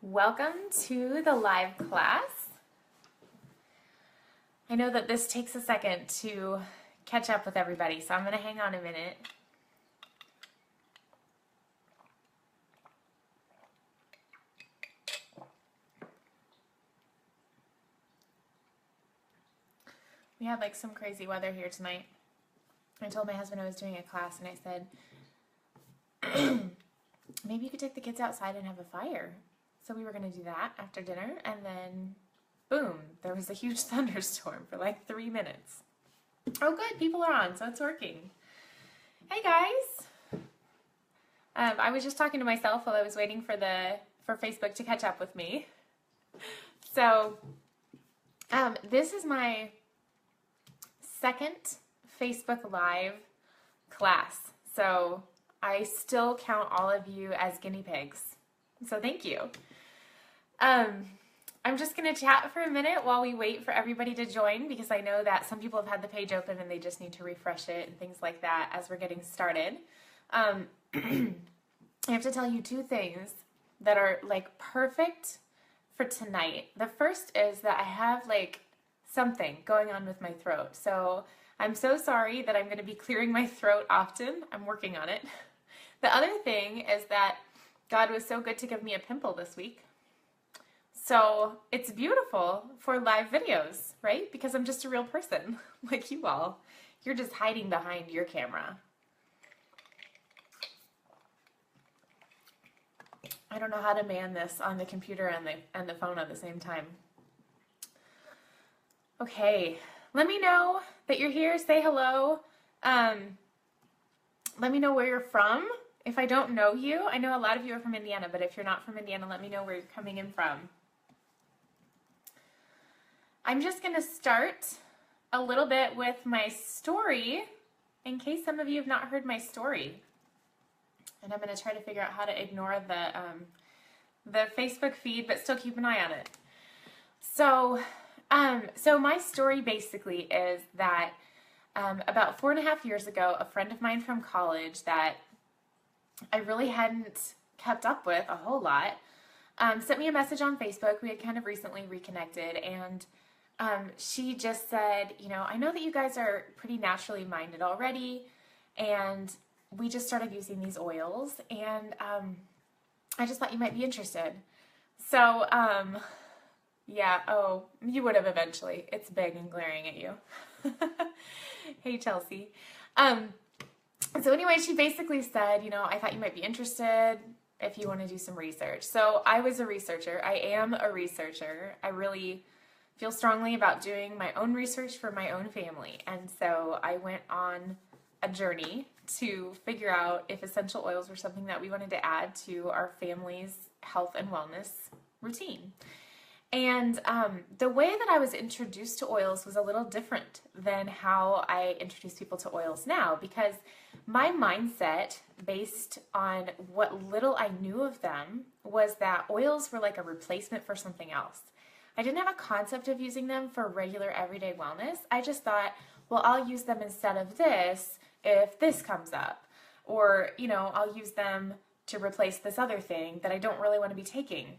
Welcome to the live class. I know that this takes a second to catch up with everybody, so I'm going to hang on a minute. We had like some crazy weather here tonight. I told my husband I was doing a class and I said, maybe you could take the kids outside and have a fire. So we were going to do that after dinner, and then boom, there was a huge thunderstorm for like 3 minutes. Oh good, people are on, so it's working. Hey guys! I was just talking to myself while I was waiting for Facebook to catch up with me. So this is my second Facebook Live class. So I still count all of you as guinea pigs. So thank you. I'm just going to chat for a minute while we wait for everybody to join, because I know that some people have had the page open and they just need to refresh it and things like that as we're getting started. I have to tell you two things that are like perfect for tonight. The first is that I have like something going on with my throat. So I'm so sorry that I'm going to be clearing my throat often. I'm working on it. The other thing is that God was so good to give me a pimple this week. So it's beautiful for live videos, right? Because I'm just a real person like you all. You're just hiding behind your camera. I don't know how to man this on the computer and the phone at the same time. Okay, let me know that you're here. Say hello. Let me know where you're from. If I don't know you, I know a lot of you are from Indiana, but if you're not from Indiana, let me know where you're coming in from. I'm just going to start a little bit with my story in case some of you have not heard my story. And I'm going to try to figure out how to ignore the Facebook feed, but still keep an eye on it. So my story basically is that about 4.5 years ago, a friend of mine from college that I really hadn't kept up with a whole lot sent me a message on Facebook. We had kind of recently reconnected, and she just said, you know, I know that you guys are pretty naturally minded already, and we just started using these oils, and I just thought you might be interested. So, yeah, oh, you would have eventually. It's big and glaring at you. Hey, Chelsea. So anyway, she basically said, you know, I thought you might be interested if you want to do some research. So I was a researcher. I am a researcher. I really feel strongly about doing my own research for my own family. And so I went on a journey to figure out if essential oils were something that we wanted to add to our family's health and wellness routine. And the way that I was introduced to oils was a little different than how I introduce people to oils now, because my mindset, based on what little I knew of them, was that oils were like a replacement for something else. I didn't have a concept of using them for regular everyday wellness. I just thought, well, I'll use them instead of this if this comes up. Or, you know, I'll use them to replace this other thing that I don't really want to be taking.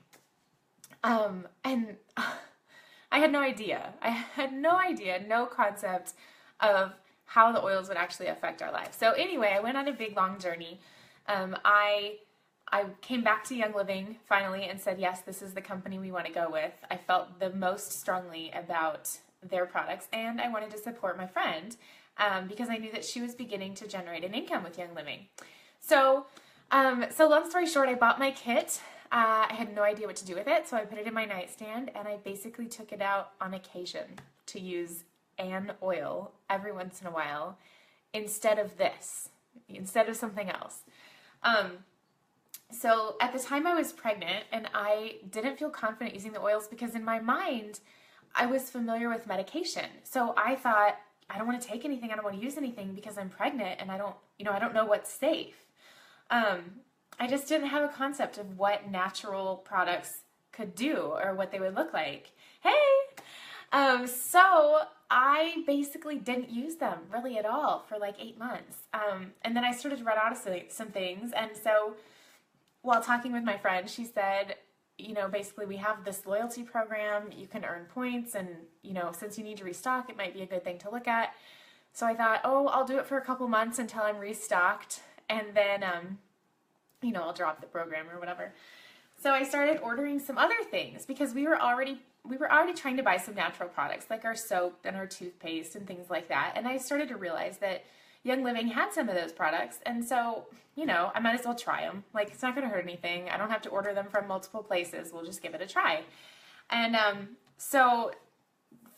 And I had no idea. I had no idea, no concept of how the oils would actually affect our life. So anyway, I went on a big, long journey. I came back to Young Living finally and said, yes, this is the company we want to go with. I felt the most strongly about their products, and I wanted to support my friend because I knew that she was beginning to generate an income with Young Living. So long story short, I bought my kit. I had no idea what to do with it, so I put it in my nightstand, and I basically took it out on occasion to use an oil every once in a while instead of something else. So at the time I was pregnant, and I didn't feel confident using the oils because in my mind, I was familiar with medication. So I thought, I don't want to take anything, I don't want to use anything because I'm pregnant and I don't know what's safe. I just didn't have a concept of what natural products could do or what they would look like. Hey! So I basically didn't use them really at all for like 8 months. And then I started to run out of some things. And so while talking with my friend, she said, basically we have this loyalty program. You can earn points, and, since you need to restock, it might be a good thing to look at. So I thought, oh, I'll do it for a couple months until I'm restocked, and then, I'll drop the program or whatever. So I started ordering some other things because we were already trying to buy some natural products like our soap and our toothpaste and things like that. And I started to realize that Young Living had some of those products. And so, I might as well try them. Like, it's not going to hurt anything. I don't have to order them from multiple places. We'll just give it a try. And so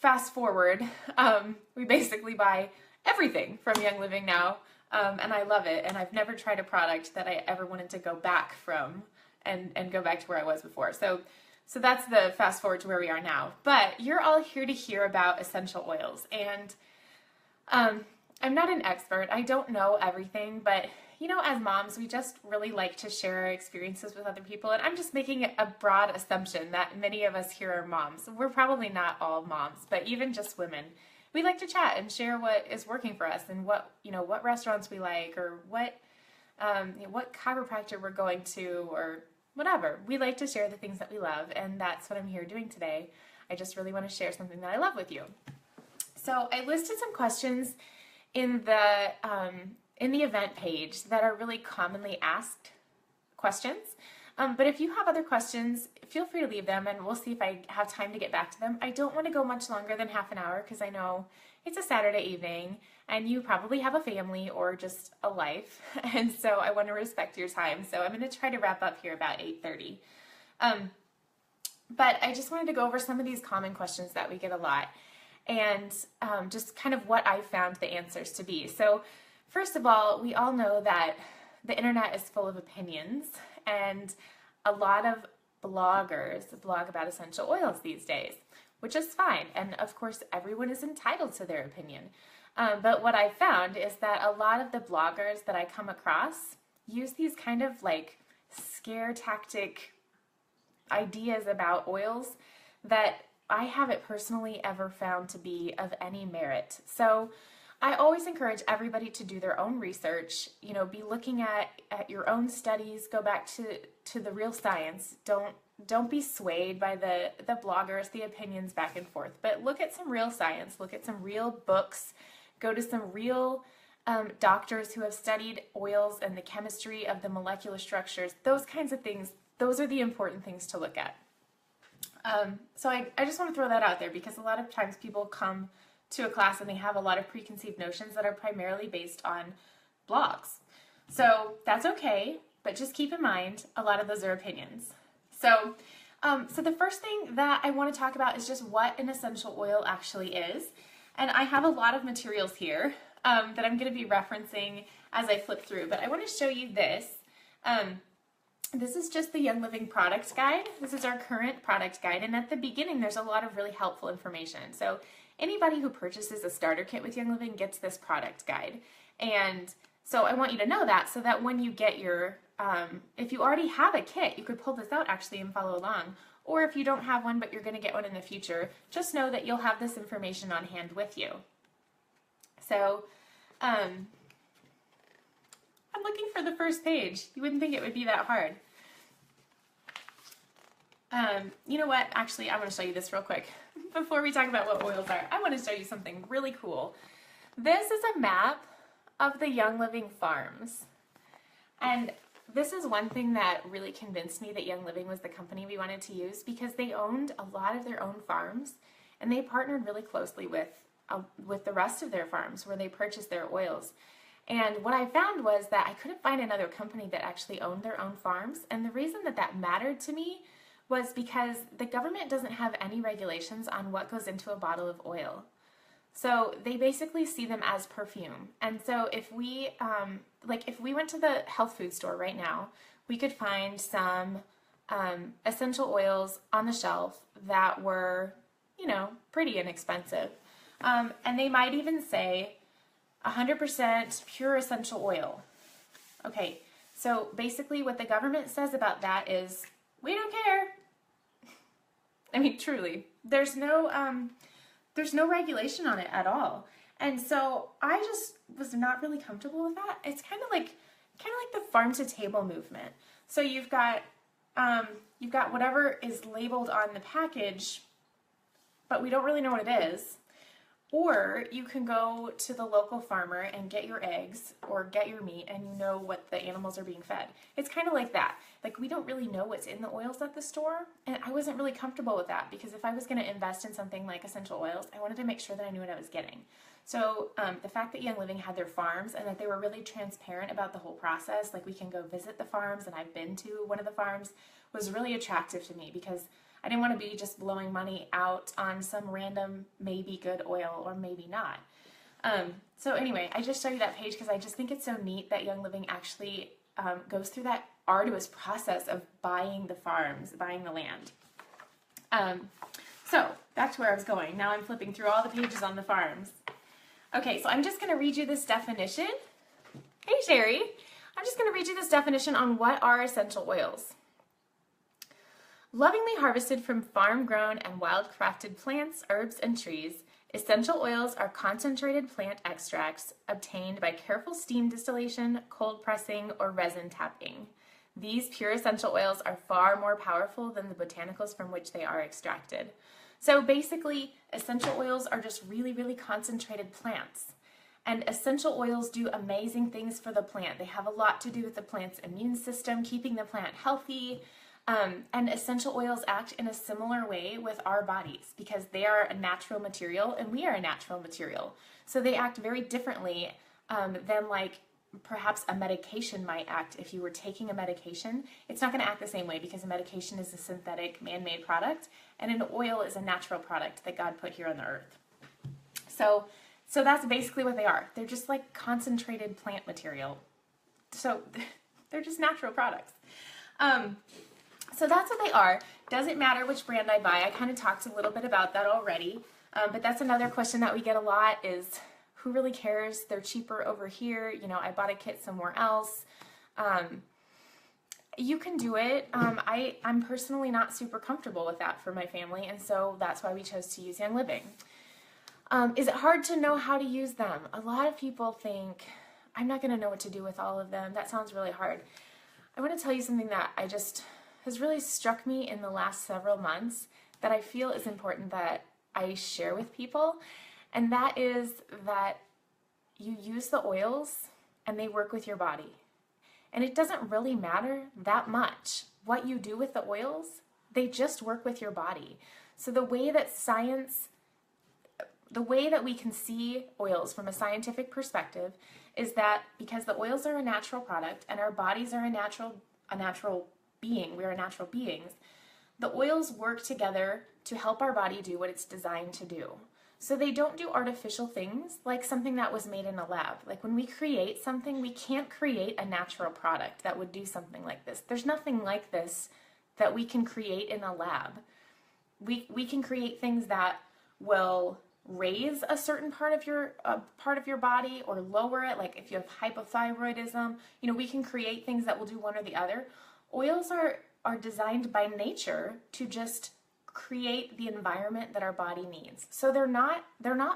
fast forward, we basically buy everything from Young Living now. And I love it. And I've never tried a product that I ever wanted to go back from and go back to where I was before. So that's the fast forward to where we are now. But you're all here to hear about essential oils. And I'm not an expert. I don't know everything, but as moms, we just really like to share our experiences with other people. And I'm just making a broad assumption that many of us here are moms. We're probably not all moms, but even just women. We like to chat and share what is working for us and what restaurants we like, or what chiropractor we're going to, or whatever. We like to share the things that we love, and that's what I'm here doing today. I just really want to share something that I love with you. So I listed some questions in the event page that are really commonly asked questions. But if you have other questions, feel free to leave them, and we'll see if I have time to get back to them. I don't want to go much longer than half an hour because I know it's a Saturday evening and you probably have a family or just a life. And so I want to respect your time. So I'm going to try to wrap up here about 8:30. But I just wanted to go over some of these common questions that we get a lot, and just kind of what I found the answers to be. So first of all, we all know that the internet is full of opinions, and a lot of bloggers blog about essential oils these days, which is fine. And of course, everyone is entitled to their opinion. But what I found is that a lot of the bloggers that I come across use these kind of like scare tactic ideas about oils that I haven't personally ever found to be of any merit. So I always encourage everybody to do their own research, be looking at your own studies, go back to the real science. Don't be swayed by the bloggers, the opinions back and forth, but look at some real science, look at some real books, go to some real doctors who have studied oils and the chemistry of the molecular structures, those kinds of things. Those are the important things to look at. So I just want to throw that out there because a lot of times people come to a class and they have a lot of preconceived notions that are primarily based on blogs. So that's okay, but just keep in mind, a lot of those are opinions. So the first thing that I want to talk about is just what an essential oil actually is. And I have a lot of materials here that I'm going to be referencing as I flip through, but I want to show you this. This is just the Young Living product guide. This is our current product guide, and at the beginning there's a lot of really helpful information. So anybody who purchases a starter kit with Young Living gets this product guide. And so I want you to know that, so that when you get your, if you already have a kit, you could pull this out actually and follow along. Or if you don't have one but you're going to get one in the future, just know that you'll have this information on hand with you. So I'm looking for the first page. You wouldn't think it would be that hard. You know what? Actually, I want to show you this real quick. Before we talk about what oils are, I want to show you something really cool. This is a map of the Young Living farms. And this is one thing that really convinced me that Young Living was the company we wanted to use, because they owned a lot of their own farms and they partnered really closely with the rest of their farms where they purchased their oils. And what I found was that I couldn't find another company that actually owned their own farms. And the reason that that mattered to me was because the government doesn't have any regulations on what goes into a bottle of oil. So they basically see them as perfume. And so if we, if we went to the health food store right now, we could find some essential oils on the shelf that were, pretty inexpensive. And they might even say 100% pure essential oil. Okay, so basically what the government says about that is, we don't care. I mean, truly, there's no regulation on it at all. And so I just was not really comfortable with that. It's kind of like the farm to table movement. So you've got you've got whatever is labeled on the package, but we don't really know what it is. Or you can go to the local farmer and get your eggs or get your meat, and you know what the animals are being fed. It's kind of like that. Like, we don't really know what's in the oils at the store, and I wasn't really comfortable with that, because if I was going to invest in something like essential oils, I wanted to make sure that I knew what I was getting. So the fact that Young Living had their farms and that they were really transparent about the whole process, like we can go visit the farms, and I've been to one of the farms, was really attractive to me, because I didn't want to be just blowing money out on some random maybe good oil or maybe not. So anyway, I just show you that page because I just think it's so neat that Young Living actually goes through that arduous process of buying the farms, buying the land. So back to where I was going. Now I'm flipping through all the pages on the farms. Okay, so I'm just going to read you this definition. Hey, Sherry. I'm just going to read you this definition on what are essential oils. Lovingly harvested from farm-grown and wild-crafted plants, herbs, and trees, essential oils are concentrated plant extracts obtained by careful steam distillation, cold pressing, or resin tapping. These pure essential oils are far more powerful than the botanicals from which they are extracted. So basically, essential oils are just really, really concentrated plants. And essential oils do amazing things for the plant. They have a lot to do with the plant's immune system, keeping the plant healthy. And essential oils act in a similar way with our bodies because they are a natural material and we are a natural material. So they act very differently than like perhaps a medication might act. If you were taking a medication, it's not going to act the same way because a medication is a synthetic man-made product and an oil is a natural product that God put here on the earth. So that's basically what they are. They're just like concentrated plant material. So they're just natural products. So that's what they are. Doesn't matter which brand I buy. I kind of talked a little bit about that already. But that's another question that we get a lot is, who really cares? They're cheaper over here. You know, I bought a kit somewhere else. You can do it. I'm personally not super comfortable with that for my family, and so that's why we chose to use Young Living. Is it hard to know how to use them? A lot of people think, I'm not going to know what to do with all of them. That sounds really hard. I want to tell you something that has really struck me in the last several months that I feel is important that I share with people, and that is that you use the oils and they work with your body. And it doesn't really matter that much what you do with the oils, they just work with your body. So the way that we can see oils from a scientific perspective is that because the oils are a natural product and our bodies are a natural being, we are natural beings, the oils work together to help our body do what it's designed to do. So they don't do artificial things like something that was made in a lab. Like when we create something, we can't create a natural product that would do something like this. There's nothing like this that we can create in a lab. We can create things that will raise a certain part of your body or lower it. Like if you have hypothyroidism, you know, we can create things that will do one or the other. Oils are designed by nature to just create the environment that our body needs. So they're not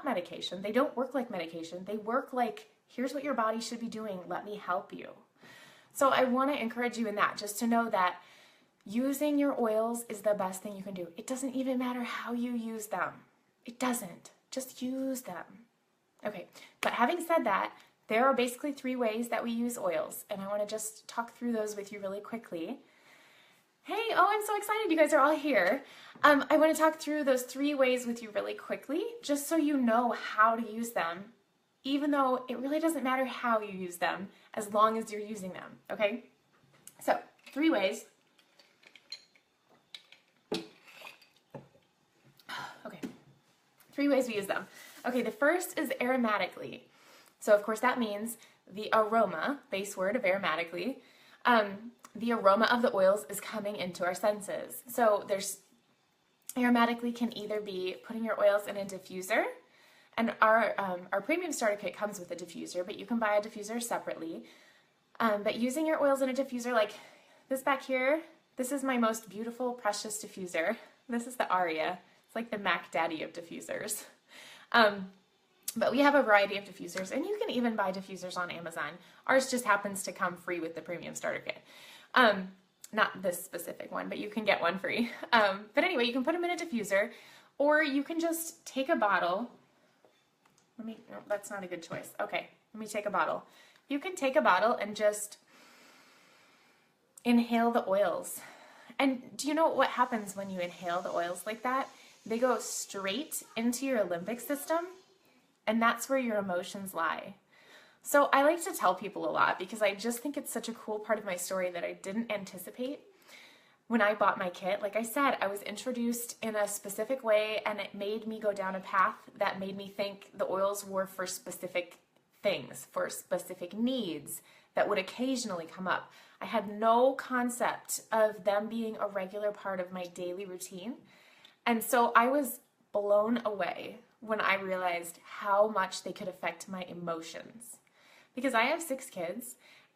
medication. They don't work like medication. They work like, here's what your body should be doing. Let me help you. So I want to encourage you in that, just to know that using your oils is the best thing you can do. It doesn't even matter how you use them. It doesn't. Just use them. Okay, but having said that, there are basically 3 ways that we use oils, and I want to just talk through those with you really quickly. Hey, I'm so excited you guys are all here. I want to talk through those 3 ways with you really quickly, just so you know how to use them, even though it really doesn't matter how you use them, as long as you're using them, okay? So, 3 ways. Okay, 3 ways we use them. Okay, the first is aromatically. So, of course, that means the aroma, base word of aromatically. The aroma of the oils is coming into our senses. So, aromatically can either be putting your oils in a diffuser, and our premium starter kit comes with a diffuser, but you can buy a diffuser separately. But using your oils in a diffuser, like this back here, this is my most beautiful, precious diffuser. This is the Aria. It's like the Mac Daddy of diffusers. But we have a variety of diffusers, and you can even buy diffusers on Amazon. Ours just happens to come free with the premium starter kit. Not this specific one, but you can get one free. But anyway, you can put them in a diffuser, or you can just take a bottle. No, that's not a good choice. Okay, let me take a bottle. You can take a bottle and just inhale the oils. And do you know what happens when you inhale the oils like that? They go straight into your limbic system, and that's where your emotions lie. So I like to tell people a lot because I just think it's such a cool part of my story that I didn't anticipate. When I bought my kit, like I said, I was introduced in a specific way, and it made me go down a path that made me think the oils were for specific things, for specific needs that would occasionally come up. I had no concept of them being a regular part of my daily routine. And so I was blown away when I realized how much they could affect my emotions. Because I have 6 kids,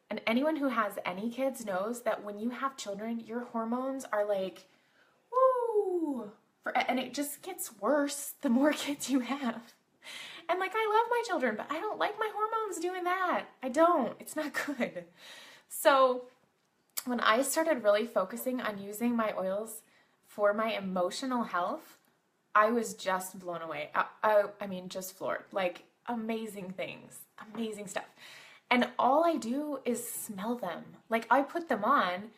and anyone who has any kids knows that when you have children, your hormones are like, woo! And it just gets worse the more kids you have. And like, I love my children, but I don't like my hormones doing that. I don't. It's not good. So when I started really focusing on using my oils for my emotional health, I was just blown away. I mean, just floored. Like, amazing things, amazing stuff. And all I do is smell them. Like, I put them on,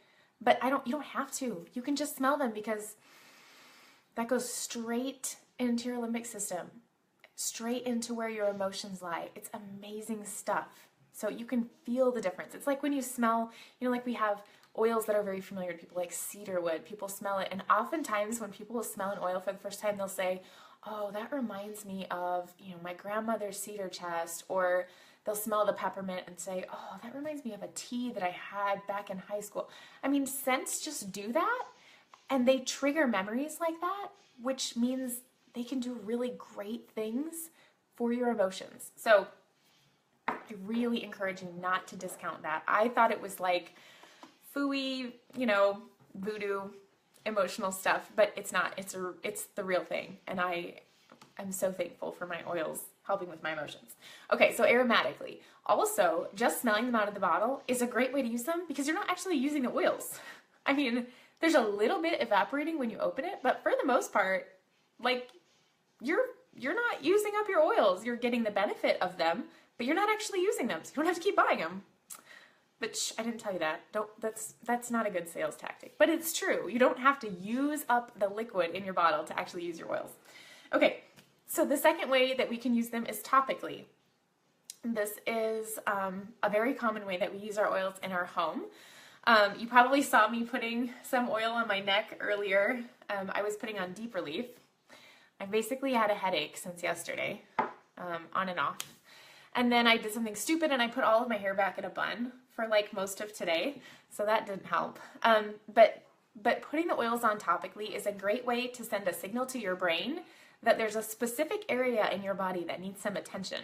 but you don't have to. You can just smell them because that goes straight into your limbic system, straight into where your emotions lie. It's amazing stuff. So you can feel the difference. It's like when you smell, like we have oils that are very familiar to people, like cedarwood. People smell it. And oftentimes when people will smell an oil for the first time, they'll say, oh, that reminds me of, my grandmother's cedar chest. Or they'll smell the peppermint and say, oh, that reminds me of a tea that I had back in high school. I mean, scents just do that. And they trigger memories like that, which means they can do really great things for your emotions. So I really encourage you not to discount that. I thought it was like phooey, voodoo, emotional stuff, but it's not. It's the real thing. And I'm so thankful for my oils helping with my emotions. Okay, so aromatically. Also, just smelling them out of the bottle is a great way to use them because you're not actually using the oils. I mean, there's a little bit evaporating when you open it, but for the most part, like, you're not using up your oils. You're getting the benefit of them, but you're not actually using them, so you don't have to keep buying them. But I didn't tell you that. That's not a good sales tactic. But it's true. You don't have to use up the liquid in your bottle to actually use your oils. Okay, so the second way that we can use them is topically. This is a very common way that we use our oils in our home. You probably saw me putting some oil on my neck earlier. I was putting on Deep Relief. I basically had a headache since yesterday, on and off. And then I did something stupid and I put all of my hair back in a bun for like most of today. So that didn't help. But putting the oils on topically is a great way to send a signal to your brain that there's a specific area in your body that needs some attention.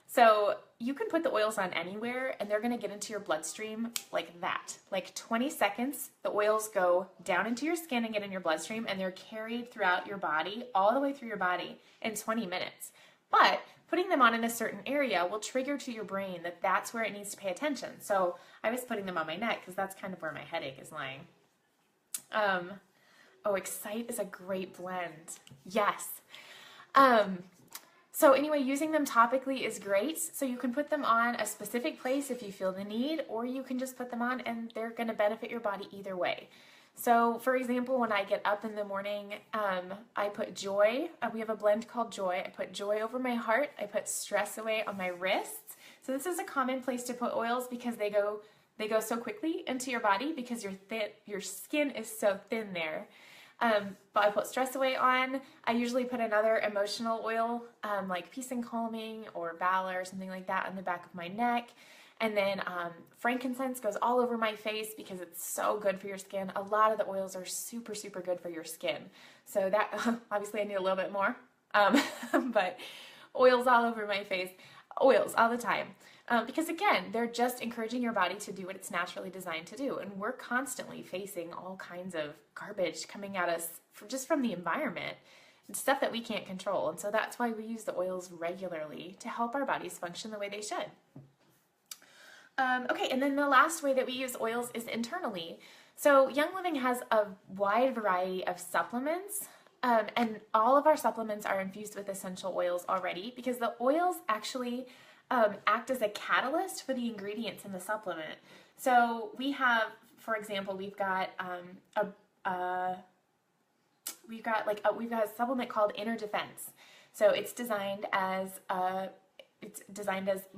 So you can put the oils on anywhere and they're going to get into your bloodstream like that. Like 20 seconds, the oils go down into your skin and get in your bloodstream, and they're carried throughout your body, all the way through your body in 20 minutes. But putting them on in a certain area will trigger to your brain that that's where it needs to pay attention. So I was putting them on my neck because that's kind of where my headache is lying. Excite is a great blend. Yes. So anyway, using them topically is great. So you can put them on a specific place if you feel the need, or you can just put them on and they're going to benefit your body either way. So for example, when I get up in the morning, I put Joy. We have a blend called Joy. I put Joy over my heart. I put Stress Away on my wrists. So this is a common place to put oils because they go so quickly into your body because your skin is so thin there. But I put Stress Away on. I usually put another emotional oil, like Peace and Calming or Valor or something like that on the back of my neck. And then frankincense goes all over my face because it's so good for your skin. A lot of the oils are super, super good for your skin. So that, obviously I need a little bit more, but oils all over my face, oils all the time. Because again, they're just encouraging your body to do what it's naturally designed to do. And we're constantly facing all kinds of garbage coming at us just from the environment and stuff that we can't control. And so that's why we use the oils regularly to help our bodies function the way they should. Okay, and then the last way that we use oils is internally. So Young Living has a wide variety of supplements, and all of our supplements are infused with essential oils already because the oils actually act as a catalyst for the ingredients in the supplement. So we have, for example, we've got a supplement called Inner Defense. So it's designed as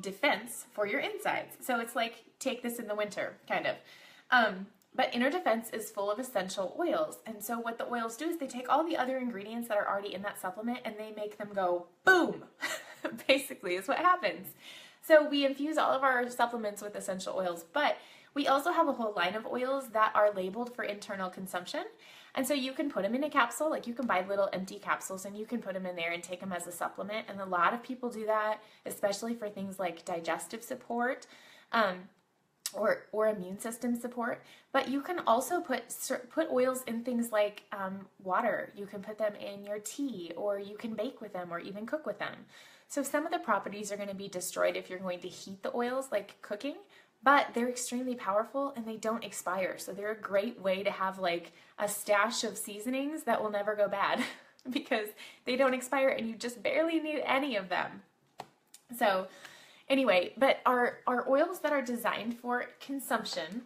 defense for your insides. So it's like take this in the winter, kind of. But Inner Defense is full of essential oils. And so what the oils do is they take all the other ingredients that are already in that supplement and they make them go boom, basically is what happens. So we infuse all of our supplements with essential oils, but we also have a whole line of oils that are labeled for internal consumption. And so you can put them in a capsule, like you can buy little empty capsules and you can put them in there and take them as a supplement. And a lot of people do that, especially for things like digestive support, or immune system support. But you can also put oils in things like water. You can put them in your tea, or you can bake with them or even cook with them. So some of the properties are going to be destroyed if you're going to heat the oils like cooking, but they're extremely powerful and they don't expire. So they're a great way to have like a stash of seasonings that will never go bad because they don't expire and you just barely need any of them. So anyway, but our oils that are designed for consumption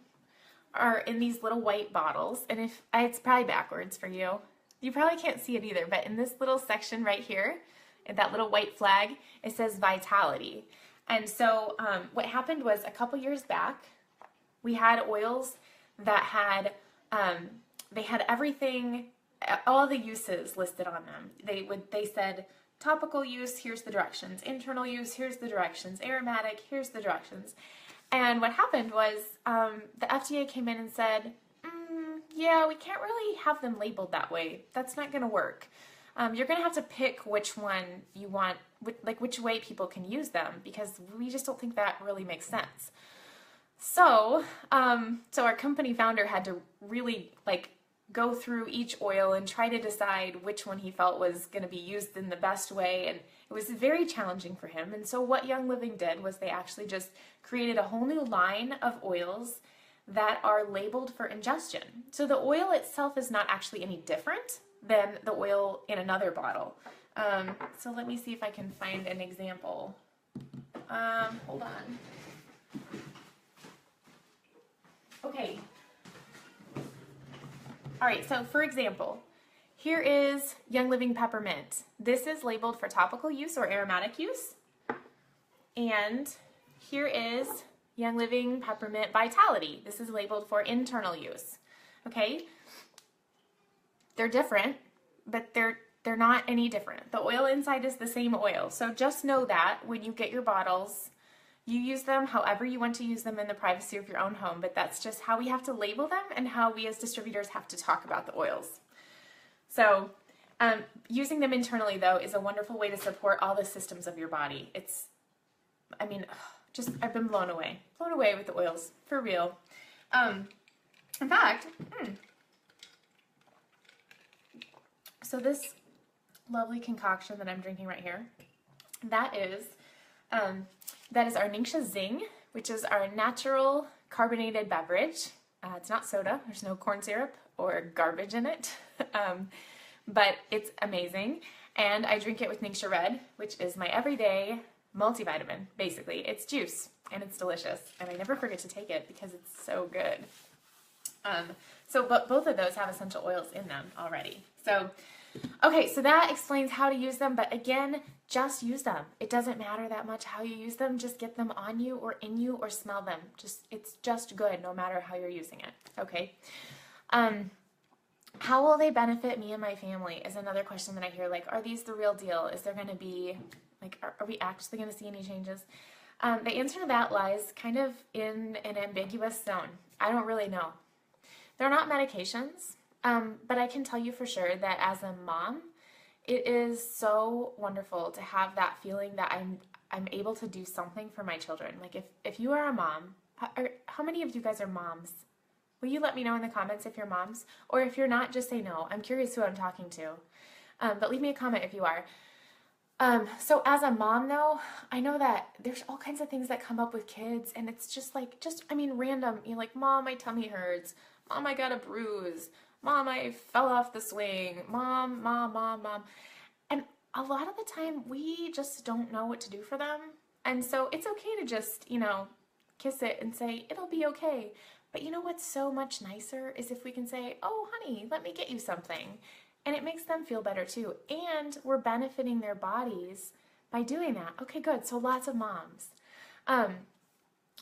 are in these little white bottles. And if it's probably backwards for you, you probably can't see it either, but in this little section right here, in that little white flag, it says Vitality. And so what happened was a couple years back, we had oils that had, they had everything, all the uses listed on them. They said topical use, here's the directions. Internal use, here's the directions. Aromatic, here's the directions. And what happened was the FDA came in and said, yeah, we can't really have them labeled that way. That's not going to work. You're going to have to pick which one you want, like which way people can use them, because we just don't think that really makes sense. So, so our company founder had to really like go through each oil and try to decide which one he felt was going to be used in the best way, and it was very challenging for him. And so what Young Living did was they actually just created a whole new line of oils that are labeled for ingestion. So the oil itself is not actually any different than the oil in another bottle. So let me see if I can find an example. Hold on. Okay. All right, so for example, here is Young Living Peppermint. This is labeled for topical use or aromatic use. And here is Young Living Peppermint Vitality. This is labeled for internal use. Okay? They're different, but they're not any different. The oil inside is the same oil. So just know that when you get your bottles, you use them however you want to use them in the privacy of your own home, but that's just how we have to label them and how we as distributors have to talk about the oils. So using them internally, though, is a wonderful way to support all the systems of your body. I've been blown away with the oils, for real. In fact, so this lovely concoction that I'm drinking right here, that is our Ningxia Zing, which is our natural carbonated beverage. It's not soda. There's no corn syrup or garbage in it, but it's amazing. And I drink it with Ningxia Red, which is my everyday multivitamin, basically. It's juice, and it's delicious, and I never forget to take it because it's so good. But both of those have essential oils in them already. So, okay, so that explains how to use them, but again, just use them. It doesn't matter that much how you use them. Just get them on you or in you or smell them. It's just good no matter how you're using it, okay? How will they benefit me and my family is another question that I hear. Like, are these the real deal? Is there going to be, like, are we actually going to see any changes? The answer to that lies kind of in an ambiguous zone. I don't really know. They're not medications, but I can tell you for sure that as a mom, it is so wonderful to have that feeling that I'm able to do something for my children. Like if you are a mom, how many of you guys are moms? Will you let me know in the comments if you're moms? Or if you're not, just say no. I'm curious who I'm talking to. But leave me a comment if you are. So as a mom though, I know that there's all kinds of things that come up with kids, and it's just random. You're like, Mom, my tummy hurts. Mom, I got a bruise. Mom, I fell off the swing. Mom, mom, mom, mom. And a lot of the time, we just don't know what to do for them. And so it's okay to just, kiss it and say, it'll be okay. But you know what's so much nicer is if we can say, oh, honey, let me get you something. And it makes them feel better too. And we're benefiting their bodies by doing that. Okay, good. So lots of moms.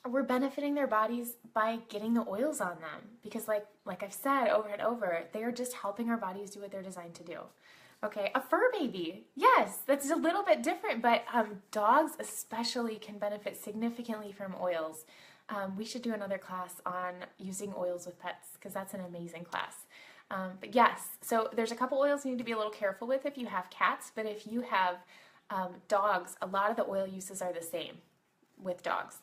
We're benefiting their bodies by getting the oils on them because like I've said over and over, they are just helping our bodies do what they're designed to do. Okay, a fur baby. Yes, that's a little bit different, but dogs especially can benefit significantly from oils. We should do another class on using oils with pets because that's an amazing class. But yes, so there's a couple oils you need to be a little careful with if you have cats, but if you have dogs, a lot of the oil uses are the same with dogs.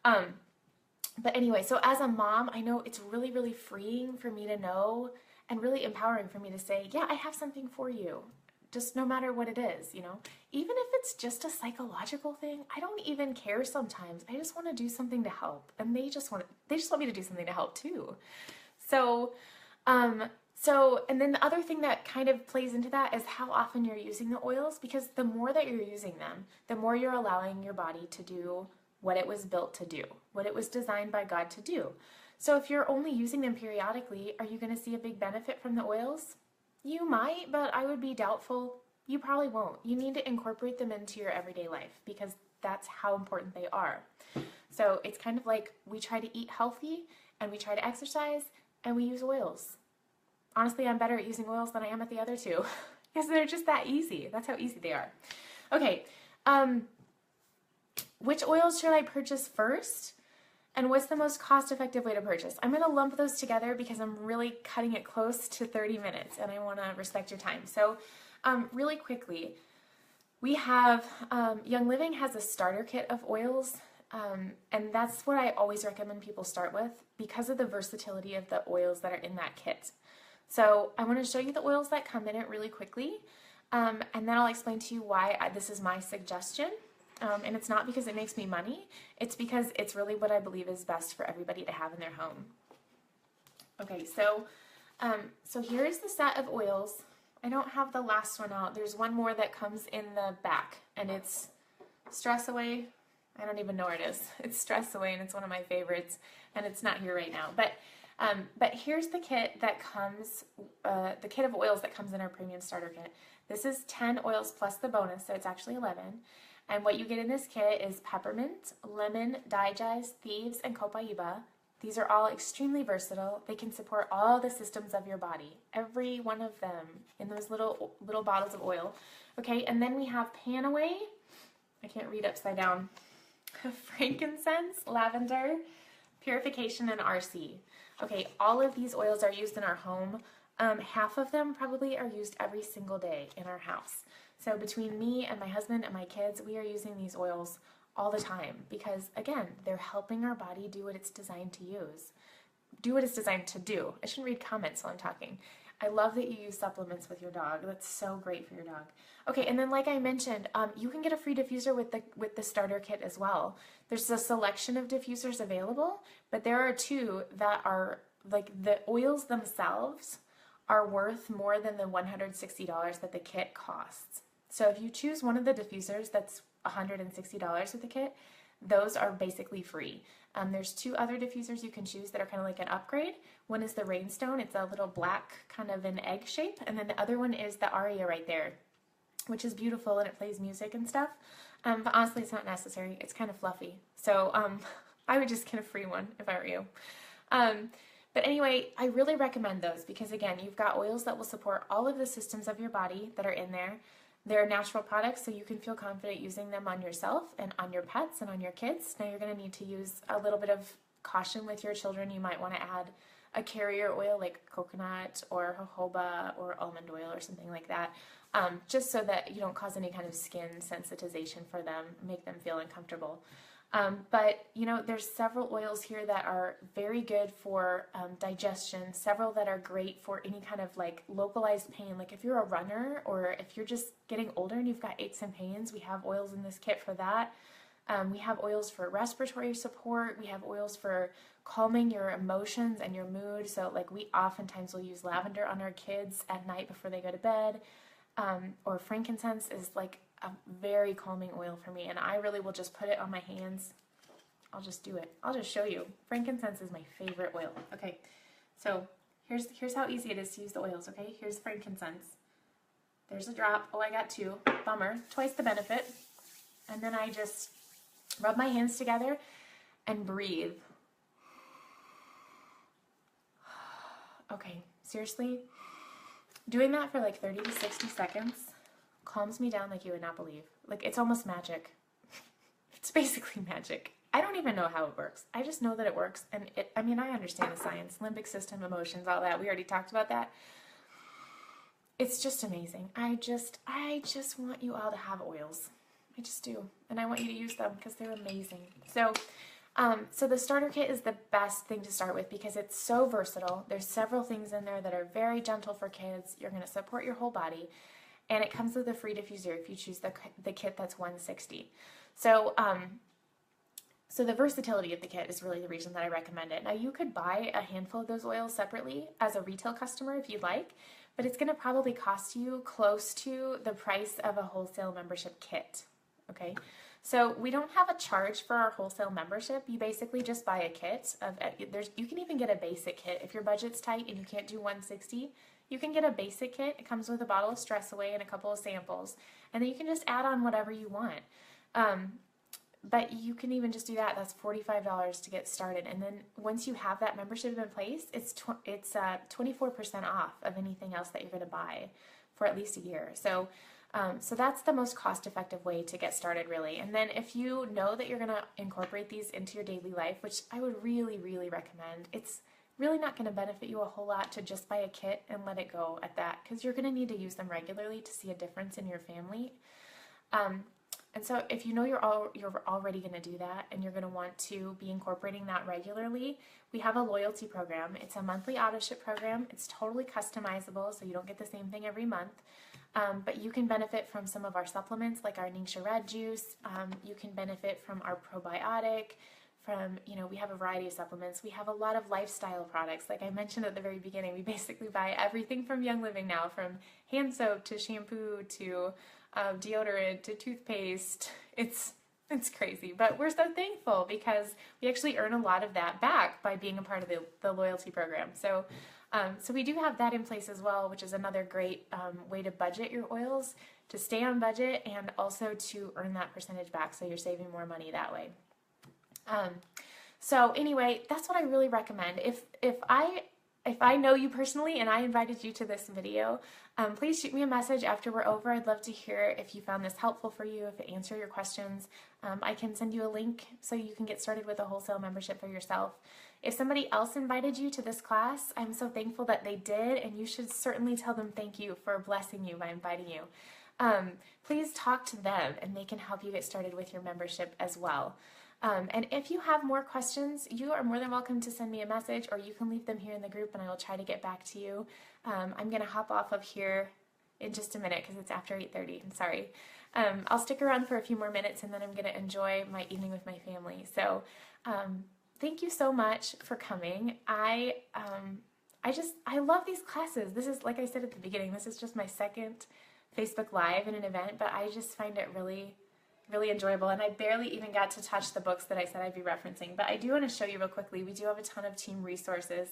But anyway, so as a mom, I know it's really, really freeing for me to know and really empowering for me to say, yeah, I have something for you. Just no matter what it is, even if it's just a psychological thing, I don't even care sometimes. I just want to do something to help. And they just want me to do something to help too. So, and then the other thing that kind of plays into that is how often you're using the oils, because the more that you're using them, the more you're allowing your body to do what it was built to do, what it was designed by God to do. So if you're only using them periodically, are you going to see a big benefit from the oils? You might, but I would be doubtful. You probably won't. You need to incorporate them into your everyday life because that's how important they are. So it's kind of like we try to eat healthy and we try to exercise and we use oils. Honestly, I'm better at using oils than I am at the other two because they're just that easy. That's how easy they are. Okay, which oils should I purchase first? And what's the most cost-effective way to purchase? I'm going to lump those together because I'm really cutting it close to 30 minutes and I want to respect your time. So really quickly, we have, Young Living has a starter kit of oils, and that's what I always recommend people start with because of the versatility of the oils that are in that kit. So I want to show you the oils that come in it really quickly, and then I'll explain to you why this is my suggestion. And it's not because it makes me money, it's because it's really what I believe is best for everybody to have in their home. Okay, so here is the set of oils. I don't have the last one out. There's one more that comes in the back, and it's Stress Away. I don't even know where it is. It's Stress Away, and it's one of my favorites, and it's not here right now. But here's the kit that comes, the kit of oils that comes in our premium starter kit. This is 10 oils plus the bonus, so it's actually 11. And what you get in this kit is peppermint, lemon, digest, thieves, and copaiba. These are all extremely versatile. They can support all the systems of your body, every one of them in those little bottles of oil. Okay, and then we have Panaway. I can't read upside down. Frankincense, lavender, purification, and RC. Okay, all of these oils are used in our home. Half of them probably are used every single day in our house. So between me and my husband and my kids, we are using these oils all the time because, again, they're helping our body do what it's designed to use. Do what it's designed to do. I shouldn't read comments while I'm talking. I love that you use supplements with your dog. That's so great for your dog. Okay, and then like I mentioned, you can get a free diffuser with the starter kit as well. There's a selection of diffusers available, but there are two that are, like, the oils themselves are worth more than the $160 that the kit costs. So if you choose one of the diffusers that's $160 with the kit, those are basically free. There's two other diffusers you can choose that are kind of like an upgrade. One is the Rainstone. It's a little black kind of an egg shape. And then the other one is the Aria right there, which is beautiful and it plays music and stuff. But honestly, it's not necessary. It's kind of fluffy. So I would just get a free one if I were you. But anyway, I really recommend those because, again, you've got oils that will support all of the systems of your body that are in there. They're natural products, so you can feel confident using them on yourself and on your pets and on your kids. Now, you're going to need to use a little bit of caution with your children. You might want to add a carrier oil like coconut or jojoba or almond oil or something like that, just so that you don't cause any kind of skin sensitization for them, make them feel uncomfortable. But, you know, there's several oils here that are very good for digestion, several that are great for any kind of like localized pain. Like if you're a runner or if you're just getting older and you've got aches and pains, we have oils in this kit for that. We have oils for respiratory support. We have oils for calming your emotions and your mood. So like we oftentimes will use lavender on our kids at night before they go to bed. Or frankincense is like a very calming oil for me. And I really will just put it on my hands. I'll just do it. I'll just show you. Frankincense is my favorite oil. Okay, so here's how easy it is to use the oils, okay? Here's frankincense. There's a drop. Oh, I got 2. Bummer. Twice the benefit. And then I just rub my hands together and breathe. Okay, seriously, doing that for like 30 to 60 seconds calms me down like you would not believe. Like, it's almost magic. It's basically magic. I don't even know how it works. I just know that it works. And I mean, I understand the science, limbic system, emotions, all that. We already talked about that. It's just amazing. I just want you all to have oils. I just do. And I want you to use them because they're amazing. So the starter kit is the best thing to start with because it's so versatile. There's several things in there that are very gentle for kids. You're going to support your whole body. And it comes with a free diffuser if you choose the kit that's $160. So the versatility of the kit is really the reason that I recommend it. Now, you could buy a handful of those oils separately as a retail customer if you'd like, but it's going to probably cost you close to the price of a wholesale membership kit, okay? So we don't have a charge for our wholesale membership. You basically just buy a kit. You can even get a basic kit. If your budget's tight and you can't do $160, you can get a basic kit. It comes with a bottle of Stress Away and a couple of samples, and then you can just add on whatever you want. But you can even just do that. That's $45 to get started. And then once you have that membership in place, it's 24% off of anything else that you're going to buy for at least a year. So that's the most cost-effective way to get started, really. And then if you know that you're going to incorporate these into your daily life, which I would really, really recommend, it's really not going to benefit you a whole lot to just buy a kit and let it go at that, because you're going to need to use them regularly to see a difference in your family. And so if you know you're already going to do that and you're going to want to be incorporating that regularly, we have a loyalty program. It's a monthly auto ship program. It's totally customizable, so you don't get the same thing every month. But you can benefit from some of our supplements like our Ningxia Red Juice. You can benefit from our probiotic, we have a variety of supplements. We have a lot of lifestyle products. Like I mentioned at the very beginning, we basically buy everything from Young Living now, from hand soap to shampoo to deodorant to toothpaste. It's crazy, but we're so thankful because we actually earn a lot of that back by being a part of the loyalty program. So we do have that in place as well, which is another great way to budget your oils, to stay on budget, and also to earn that percentage back, so you're saving more money that way. So anyway, that's what I really recommend. If I know you personally and I invited you to this video, please shoot me a message after we're over. I'd love to hear if you found this helpful for you, if it answered your questions. I can send you a link so you can get started with a wholesale membership for yourself. If somebody else invited you to this class, I'm so thankful that they did, and you should certainly tell them thank you for blessing you by inviting you. Please talk to them and they can help you get started with your membership as well. And if you have more questions, you are more than welcome to send me a message, or you can leave them here in the group and I will try to get back to you. I'm going to hop off of here in just a minute because it's after 8:30. I'm sorry. I'll stick around for a few more minutes and then I'm going to enjoy my evening with my family. So thank you so much for coming. I love these classes. This is, like I said at the beginning, this is just my second Facebook Live in an event, but I just find it really enjoyable, and I barely even got to touch the books that I said I'd be referencing, but I do want to show you real quickly. We do have a ton of team resources.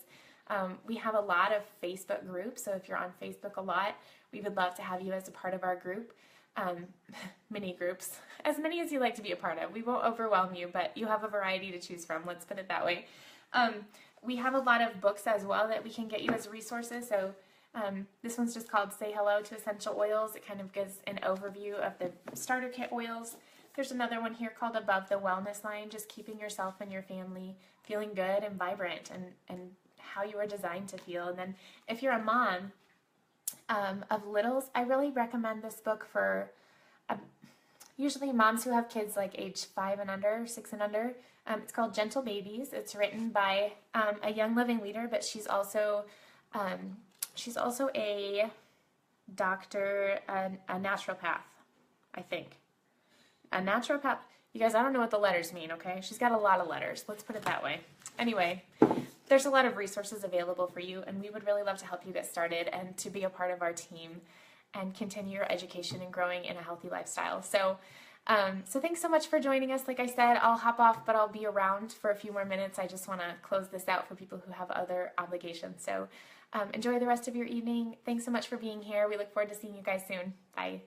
We have a lot of Facebook groups, so if you're on Facebook a lot, we would love to have you as a part of our group. Mini groups, as many as you like to be a part of. We won't overwhelm you, but you have a variety to choose from, let's put it that way. We have a lot of books as well that we can get you as resources, so this one's just called Say Hello to Essential Oils. It kind of gives an overview of the starter kit oils. There's another one here called Above the Wellness Line, just keeping yourself and your family feeling good and vibrant and how you are designed to feel. And then if you're a mom of littles, I really recommend this book for usually moms who have kids like age 5 and under, 6 and under. It's called Gentle Babies. It's written by a Young Living leader, but she's also a doctor, a naturopath, I think. A naturopath. You guys, I don't know what the letters mean, okay? She's got a lot of letters. Let's put it that way. Anyway, there's a lot of resources available for you, and we would really love to help you get started and to be a part of our team and continue your education and growing in a healthy lifestyle. So thanks so much for joining us. Like I said, I'll hop off, but I'll be around for a few more minutes. I just want to close this out for people who have other obligations. So enjoy the rest of your evening. Thanks so much for being here. We look forward to seeing you guys soon. Bye.